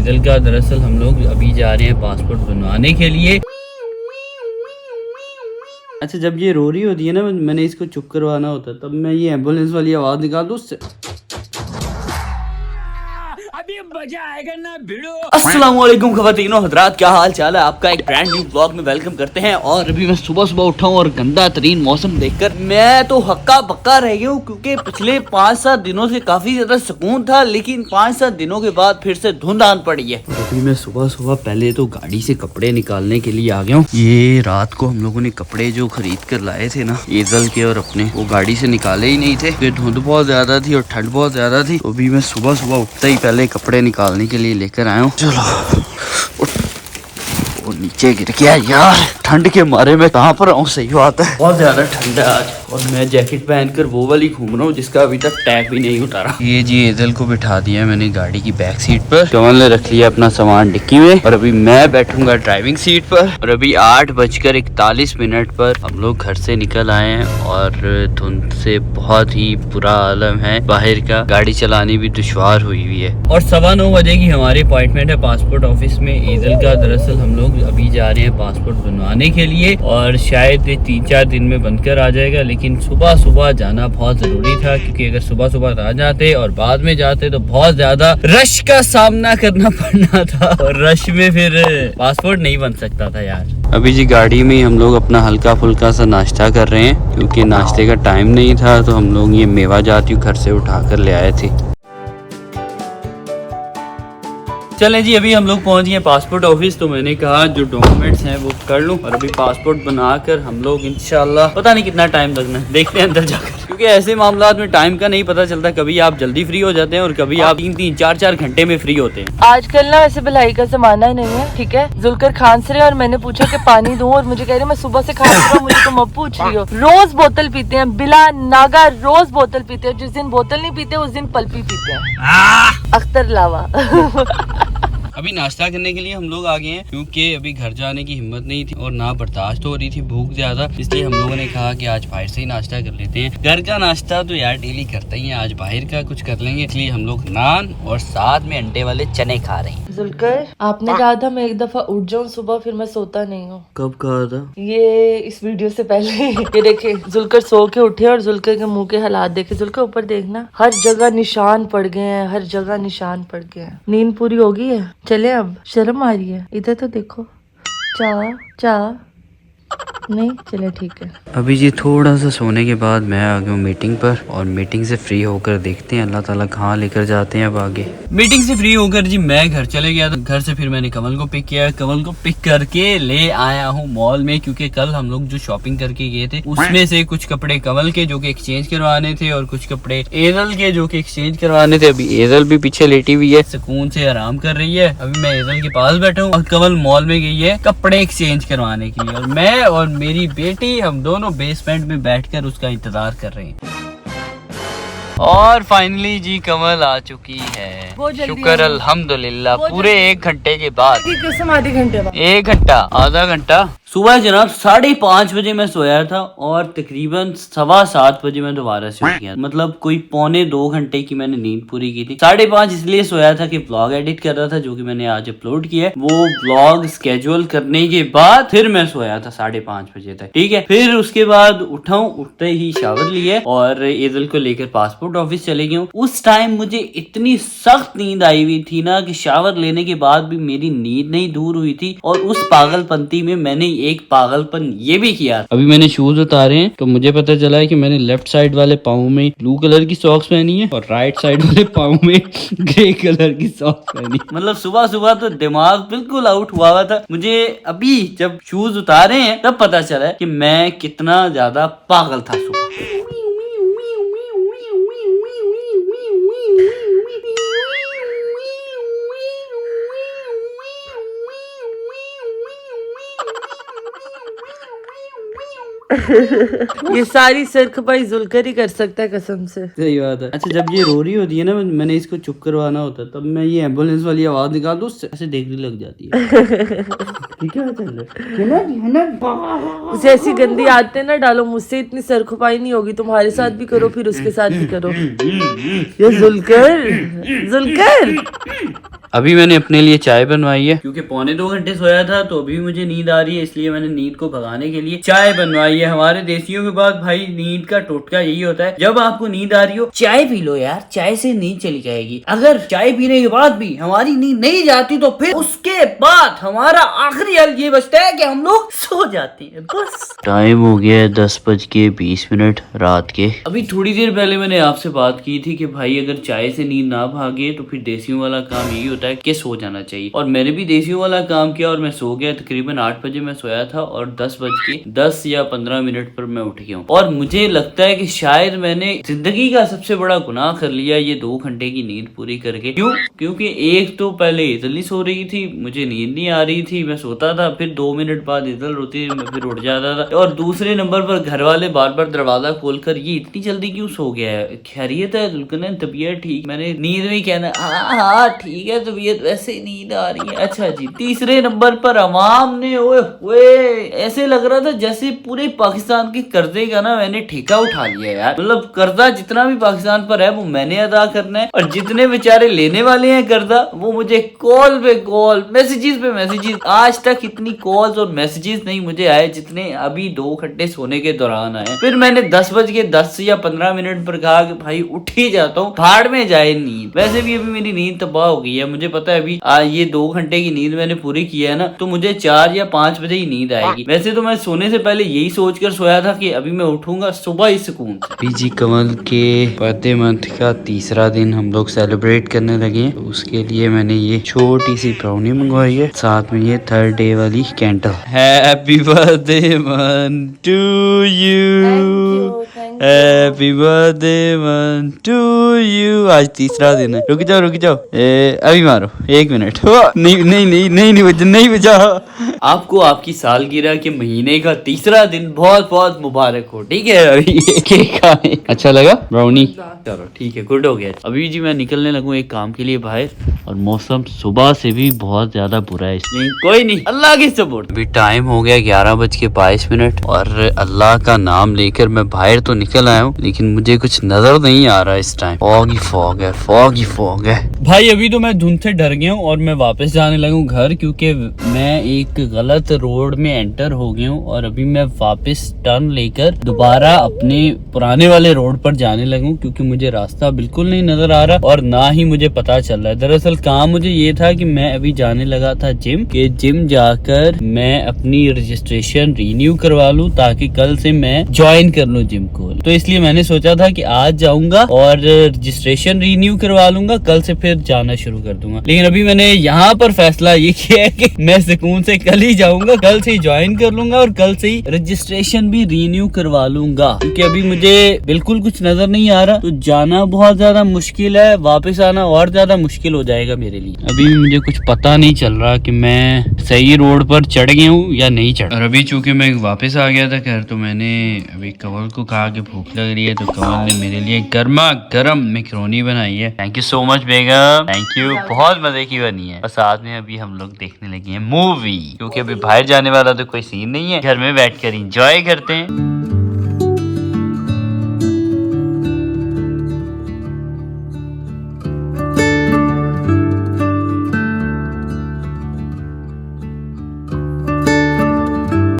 ईदल का। दरअसल हम लोग अभी जा रहे हैं पासपोर्ट बनवाने के लिए। अच्छा, जब ये रो रही होती है ना, मैंने इसको चुप करवाना होता है, तब मैं ये एम्बुलेंस वाली आवाज निकाल दूं उससे। अभी मजा आएगा ना भिड़ो। अस्सलाम वालेकुम ख़वातीनो हज़रात, क्या हाल चाल है आपका। एक ब्रांड न्यू ब्लॉग में वेलकम करते हैं। और अभी मैं सुबह सुबह उठा हूँ और गंदा तरीन मौसम देखकर मैं तो हक्का बक्का रह गया हूँ, क्योंकि पिछले 5-7 दिनों से काफी ज्यादा सुकून था, लेकिन 5-7 दिनों के बाद फिर से धुंध आन पड़ी है। अभी मैं सुबह सुबह पहले तो गाड़ी से कपड़े निकालने के लिए आ गया हूँ। ये रात को हम लोगों ने कपड़े जो खरीद कर लाए थे ना, ईदल के और अपने, वो गाड़ी से निकाले ही नहीं थे क्योंकि धुंध बहुत ज्यादा थी और ठंड बहुत ज्यादा थी। तो अभी मैं सुबह सुबह उठते ही पहले कपड़े निकालने के लिए लेकर आया हूँ। चलो, वो नीचे गिर गया यार, ठंड के मारे मैं कहाँ पर आऊँ। सही बात है, बहुत ज्यादा ठंड है आज और मैं जैकेट पहनकर वो वाली घूम रहा हूँ जिसका अभी तक टैग भी नहीं उतारा। ये जी ईदल को बिठा दिया है मैंने गाड़ी की बैक सीट पर, कमल ने रख लिया अपना सामान डिक्की में और अभी मैं बैठूंगा ड्राइविंग सीट पर। और अभी 8:41 पर हम लोग घर से निकल आए हैं और धुंध से बहुत ही बुरा आलम है बाहर का, गाड़ी चलानी भी दुश्वार हुई है। और 9:15 बजे की हमारी अपॉइंटमेंट है पासपोर्ट ऑफिस में ईदल का। दरअसल हम लोग अभी जा रहे हैं पासपोर्ट बनवाने के लिए और शायद 3-4 दिन में बनकर आ जाएगा, लेकिन सुबह सुबह जाना बहुत जरूरी था, क्योंकि अगर सुबह सुबह ना जाते और बाद में जाते तो बहुत ज्यादा रश का सामना करना पड़ना था और रश में फिर पासपोर्ट नहीं बन सकता था यार। अभी जी गाड़ी में हम लोग अपना हल्का फुल्का सा नाश्ता कर रहे हैं, क्योंकि नाश्ते का टाइम नहीं था, तो हम लोग ये मेवा जाती घर से उठा कर ले आए थे। चलें जी, अभी हम लोग पहुंच गए पासपोर्ट ऑफिस। तो मैंने कहा जो डॉक्यूमेंट्स हैं वो कर लूं और अभी पासपोर्ट बनाकर हम लोग इंशाल्लाह, पता नहीं कितना टाइम लगना है, देखते हैं अंदर जाकर, क्योंकि ऐसे मामलात में टाइम का नहीं पता चलता। कभी आप जल्दी फ्री हो जाते हैं और कभी आप 3-3, 4-4 घंटे में फ्री होते हैं। आजकल ना वैसे भलाई का जमाना नहीं है, ठीक है। जुलकर खांस रहे और मैंने पूछा कि पानी दूं और मुझे कह रहे मैं सुबह से खांस रहा हूं, मुझे तुम अब पूछ रही हो। रोज बोतल पीते हैं बिला नागा, रोज बोतल पीते हैं। जिस दिन बोतल नहीं पीते उस दिन पल्पी पीते हैं। अख्तर लावा। अभी नाश्ता करने के लिए हम लोग आ गए हैं, क्योंकि अभी घर जाने की हिम्मत नहीं थी और ना बर्दाश्त हो रही थी भूख ज्यादा, इसलिए हम लोगों ने कहा कि आज बाहर से ही नाश्ता कर लेते हैं। घर का नाश्ता तो यार डेली करते ही हैं, आज बाहर का कुछ कर लेंगे, इसलिए हम लोग नान और साथ में अंडे वाले चने खा रहे हैं। जुलकर, आपने कहा था मैं एक दफा उठ जाऊं सुबह, फिर मैं सोता नहीं हूँ। कब कहा था? ये इस वीडियो से पहले। ये देखे, जुलकर सो के उठे और जुलकर के मुंह के हालात देखे। जुलकर ऊपर देखना, हर जगह निशान पड़ गए हैं, हर जगह निशान पड़ गए हैं। नींद पूरी हो गई है, चले अब। शर्म आ रही है, इधर तो देखो। चा नहीं, चले ठीक है। अभी जी थोड़ा सा सोने के बाद मैं आ गया हूँ मीटिंग पर, और मीटिंग से फ्री होकर देखते हैं अल्लाह ताला कहाँ लेकर जाते हैं अब आगे। मीटिंग से फ्री होकर जी मैं घर चले गया था। घर से फिर मैंने कमल को पिक किया, कमल को पिक करके ले आया हूँ मॉल में, क्योंकि कल हम लोग जो शॉपिंग करके गए थे उसमें से कुछ कपड़े कमल के जो कि एक्सचेंज करवाने थे और कुछ कपड़े ईदल के जो कि एक्सचेंज करवाने थे। अभी ईदल भी पीछे लेटी हुई है, सुकून से आराम कर रही है। अभी मैं ईदल के पास बैठा हूँ और कमल मॉल में गई है कपड़े एक्सचेंज करवाने के लिए, और मैं और मेरी बेटी हम दोनों बेसमेंट में बैठकर उसका इंतजार कर रहे हैं। और फाइनली जी कमल आ चुकी है, शुक्र अल्हम्दुलिल्लाह, पूरे 1 घंटे के बाद। आधे घंटे बाद, 1 घंटा, आधा घंटा। सुबह जनाब 5:30 बजे मैं सोया था और तकरीबन 7:15 बजे मैं दोबारा से उठ गया, मतलब कोई 2.25 घंटे की मैंने नींद पूरी की थी। 5:30 इसलिए सोया था कि ब्लॉग एडिट कर रहा था, जो कि मैंने आज अपलोड किया है। वो ब्लॉग स्केड्यूल करने के बाद फिर मैं सोया था 5:30 बजे तक, ठीक है। फिर उसके बाद उठते ही शावर लिए और ईदल को लेकर पासपोर्ट ऑफिस चले गया हूँ। उस टाइम मुझे इतनी सख्त नींद आई हुई थी ना कि शावर लेने के बाद भी मेरी नींद नहीं दूर हुई थी, और उस पागलपंती में मैंने एक पागलपन ये भी किया। अभी मैंने शूज उतारे हैं तो मुझे पता चला है कि मैंने लेफ्ट साइड वाले पाँव में ब्लू कलर की सॉक्स पहनी है और राइट साइड वाले पाँव में ग्रे कलर की सॉक्स पहनी। मतलब सुबह सुबह तो दिमाग बिल्कुल आउट हुआ था। मुझे अभी जब शूज उतारे हैं तब पता चला है कि मैं कितना ज्यादा पागल था सुबह। ये सारी सरखपाई जुलकर ही कर सकता है, कसम से। सही बात है। अच्छा, जब ये रो रही होती है ना, मैंने इसको चुप करवाना होता है, तब मैं ये एम्बुलेंस वाली आवाज निकाल दूं, उससे ऐसे देखने लग जाती है। ठीक है, चल उसे ऐसी गंदी आदतें ना डालो, मुझसे इतनी सरखपाई नहीं होगी। तुम्हारे साथ भी करो, फिर उसके साथ भी करो। ये जुलकर अभी मैंने अपने लिए चाय बनवाई है क्योंकि 1.25 घंटे सोया था तो अभी मुझे नींद आ रही है, इसलिए मैंने नींद को भगाने के लिए चाय बनवाई है। हमारे देसियों के बाद भाई नींद का टोटका यही होता है, जब आपको नींद आ रही हो चाय पी लो यार, चाय से नींद चली जाएगी। अगर चाय पीने के बाद भी हमारी नींद नहीं जाती तो फिर उसके बाद हमारा आखिरी हल ये बचता है कि हम लोग सो जाते हैं बस। टाइम हो गया है 10:20 रात के। अभी थोड़ी देर पहले मैंने आपसे बात की थी कि भाई अगर चाय से नींद ना भागे तो फिर देसियों वाला काम यही होता है कि सो जाना चाहिए, और मैंने भी देसियों वाला काम किया और मैं सो गया। तकरीबन 8 बजे मैं सोया था और 10:10 या 15 मिनट पर मैं उठ गया हूँ। और मुझे लगता है कि शायद मैंने जिंदगी का सबसे बड़ा गुनाह कर लिया ये 2 घंटे की नींद पूरी करके। क्यों? क्योंकि एक तो पहले इतनी सो रही थी, मुझे नींद नहीं आ रही थी, मैं सोता था, फिर 2 मिनट बाद इधर रोती मैं फिर उठ जाता था, और दूसरे नंबर पर घर वाले बार बार दरवाजा खोलकर ये इतनी जल्दी क्यों सो गया है, खैरियत है जुल्कन, तबीयत ठीक? मैंने नींद में कहना हाँ ठीक है तबीयत, वैसे ही नींद आ रही है। अच्छा जी। तीसरे नंबर पर अवाम ने ओए ऐसे लग रहा था जैसे पूरे पाकिस्तान के कर्जे का ना मैंने ठेका उठा लिया यार। मतलब कर्जा जितना भी पाकिस्तान पर है वो मैंने अदा करना है, और जितने बेचारे लेने वाले हैं कर्जा वो मुझे कॉल पे कॉल, मैसेजेस पे मैसेजेस। आज तक इतनी कॉल्स और मैसेजेस नहीं मुझे आए जितने अभी 2 घंटे सोने के दौरान आए। फिर मैंने 10:10 या 15 मिनट पर कहा कि भाई उठ ही जाता हूँ, भाड़ में जाए नींद। वैसे भी अभी मेरी नींद तबाह हो गई है, मुझे पता है अभी ये 2 घंटे की नींद मैंने पूरी किया है ना तो मुझे 4 या 5 बजे ही नींद आएगी। वैसे तो मैं सोने से पहले यही सोचकर सोया था कि अभी मैं उठूंगा सुबह ही सुकून। पीजी कमल के बर्थडे मंथ का तीसरा दिन हम लोग सेलिब्रेट करने लगे हैं, तो उसके लिए मैंने ये छोटी सी ब्राउनी मंगवाई है, साथ में ये 3rd डे वाली कैंडल। हैप्पी बर्थडे मन टू यू, हैप्पी बर्थडे मन टू यू। आज तीसरा दिन है। रुक जाओ अभी मारो 1 मिनट। नहीं बजा। आपको आपकी सालगिरह के महीने का तीसरा दिन बहुत बहुत मुबारक हो। ठीक है अभी केक खाएं। अच्छा लगा ब्राउनी? चलो ठीक है, गुड हो गया। अभी जी मैं निकलने लगूं एक काम के लिए बाहर, और मौसम सुबह से भी बहुत ज्यादा बुरा है, इसलिए कोई नहीं, अल्लाह की सपोर्ट। अभी टाइम हो गया 11:22 और अल्लाह का नाम लेकर मैं बाहर तो निकल आया हूँ, लेकिन मुझे कुछ नजर नहीं आ रहा इस टाइम। फॉग है भाई। अभी तो मैं धुंध से डर गया हूँ और मैं वापस जाने लगा हूँ घर, क्योंकि मैं एक गलत रोड में एंटर हो गया हूँ और अभी मैं वापस टर्न लेकर दोबारा अपने पुराने वाले रोड पर जाने लगा हूँ, क्योंकि मुझे रास्ता बिल्कुल नहीं नजर आ रहा और ना ही मुझे पता चल रहा है। दरअसल काम मुझे ये था कि मैं अभी जाने लगा था जिम जाकर मैं अपनी रजिस्ट्रेशन रिन्यू करवा लूँ ताकि कल से मैं ज्वाइन कर लूँ जिम को। तो इसलिए मैंने सोचा था कि आज जाऊंगा और रजिस्ट्रेशन रिन्यू करवा लूंगा, कल से फिर जाना शुरू कर दूंगा। लेकिन अभी मैंने यहाँ पर फैसला ये किया है कि मैं सुकून से कल ही जाऊंगा, कल से ही ज्वाइन कर लूंगा और कल से ही रजिस्ट्रेशन भी रिन्यू करवा लूंगा, क्योंकि अभी मुझे बिल्कुल कुछ नजर नहीं आ रहा। तो जाना बहुत ज्यादा मुश्किल है, वापस आना और ज्यादा मुश्किल हो जाएगा मेरे लिए। अभी मुझे कुछ पता नहीं चल रहा कि मैं सही रोड पर चढ़ गया हूँ या नहीं चढ़। और अभी चूंकि मैं वापस आ गया था घर, तो मैंने अभी कंवल को कहा कि भूख लग रही है, तो कंवल ने मेरे लिए गर्मा गर्म मैकरोनी बनाई है। Thank you so much Begum, thank you, बहुत मजे की बनी है। और साथ में अभी हम लोग देखने लगे हैं मूवी, क्योंकि अभी बाहर जाने वाला तो कोई सीन नहीं है, घर में बैठकर एंजॉय करते हैं।